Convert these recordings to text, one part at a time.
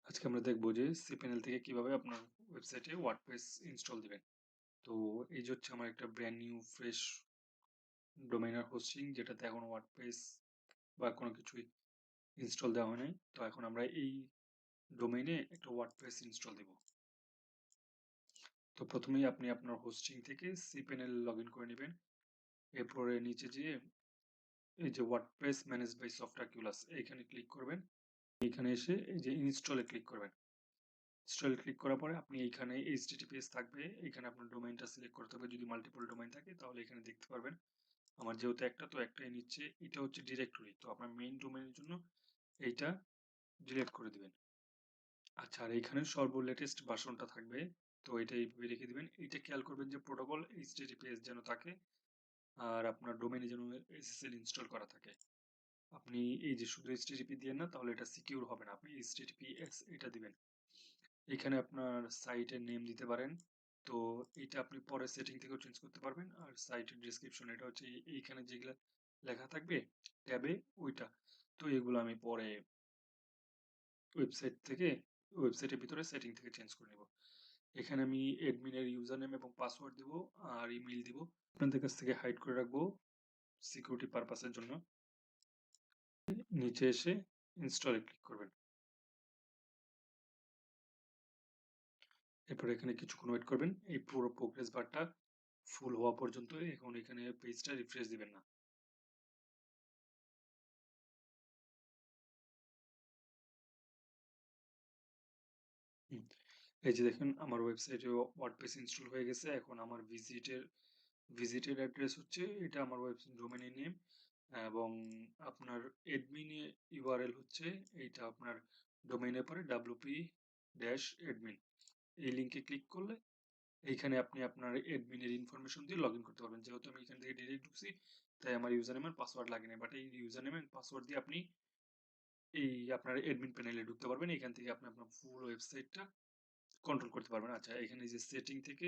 আজকে আমরা দেখব যে cPanel থেকে কিভাবে আপনার ওয়েবসাইটে ওয়ার্ডপ্রেস ইনস্টল দিবেন। তো এই যে হচ্ছে আমার একটা ব্র্যান্ড নিউ ফ্রেশ ডোমেইনার হোস্টিং, যেটাতে এখন ওয়ার্ডপ্রেস বা কোনো কিছুই ইনস্টল দেওয়া হয় নাই। তো এখন আমরা এই ডোমেইনে একটা ওয়ার্ডপ্রেস ইনস্টল দিব। তো প্রথমেই আপনি আপনার হোস্টিং থেকে cPanel লগ ইন করে নেবেন। এরপরে নিচে যেয়ে এই যে ওয়ার্ডপ্রেস ম্যানেজ বাই সফটওয়্যার কিউলাস এইখানে ক্লিক করবেন। এখানে এসে এই যে ইনস্টলে ক্লিক করবেন। ইনস্টল ক্লিক করার পরে আপনি এইখানে HTTPS থাকবে, এখানে আপনার ডোমেইনটা সিলেক্ট করতে হবে। যদি মাল্টিপল ডোমেইন থাকে তাহলে এখানে দেখতে পারবেন। আমার যেহেতু একটা, তো একটাই নিচ্ছে। এটা হচ্ছে ডিরেক্টরি, তো আপনার মেইন ডোমেইনের জন্য এইটা ডিলিট করে দিবেন। আচ্ছা, আর এইখানে সর্ব লেটেস্ট ভার্সনটা থাকবে, তো এটা এইভাবে রেখে দিবেন। এইটা খেয়াল করবেন যে প্রোটোকল HTTPS যেন থাকে আর আপনার ডোমেইনে যেন SSL ইনস্টল করা থাকে। আপনি এই যে শুধু HTTP দিয়েন না, তাহলে এটা সিকিউর হবে না। আপনি HTTPS এটা দিবেন। এখানে আপনার সাইটের নেম দিতে পারেন। তো এটা আপনি পরে সেটিং থেকেও চেঞ্জ করতে পারবেন। আর সাইটের ডেসক্রিপশন এটা হচ্ছে এইখানে যেগুলা লেখা থাকবে ট্যাবে ওইটা। তো এগুলো আমি পরে ওয়েবসাইটের ভিতরে সেটিং থেকে চেঞ্জ করে নেব। এখানে আমি অ্যাডমিনের ইউজার নেম এবং পাসওয়ার্ড দিব আর ইমেইল দিব। আপনাদের কাছ থেকে হাইড করে রাখবো সিকিউরিটি পারপাসের জন্য। নিচে এসে ইনস্টলে ক্লিক করবেন। এরপর এখানে কিছুক্ষণ ওয়েট করবেন। এই পুরো প্রোগ্রেস বারটা ফুল হওয়া পর্যন্ত এখন এখানে পেজটা রিফ্রেশ দিবেন না। হুম, এই যে দেখেন আমার ওয়েবসাইটে ওয়ার্ডপ্রেস ইনস্টল হয়ে গেছে। এখন আমার ভিজিটের অ্যাড্রেস হচ্ছে এটা, আমার ওয়েবসাইট ডোমেইনের নেম, এবং আপনার অ্যাডমিন ইউআরএল হচ্ছে এইটা। আপনার ডোমেইনের পরে wp-admin এই লিংকে ক্লিক করলে এইখানে আপনি আপনার অ্যাডমিনের ইনফরমেশন দিয়ে লগ ইন করতে পারবেন। যেহেতু আমি এখান থেকে ডিরেক্ট ঢুকছি, তাই আমার ইউজার নেম আর পাসওয়ার্ড লাগে না। বাট এই ইউজার নেম এন্ড পাসওয়ার্ড দিয়ে আপনি এই আপনার অ্যাডমিন প্যানেলে ঢুকতে পারবেন। এখান থেকে আপনি আপনার ফুল ওয়েবসাইটটা কন্ট্রোল করতে পারবেন। আচ্ছা, এখানে যে সেটিং থেকে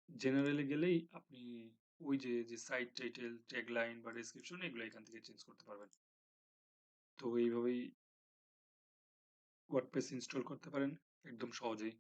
জেনারেলে গেলেই আপনি ওই যে সাইট টাইটেল, ট্যাগলাইন বা ডেসক্রিপশন এগুলো এখান থেকে চেঞ্জ করতে পারবেন। তো এইভাবেই ওয়ার্ডপ্রেস ইনস্টল করতে পারেন একদম সহজেই।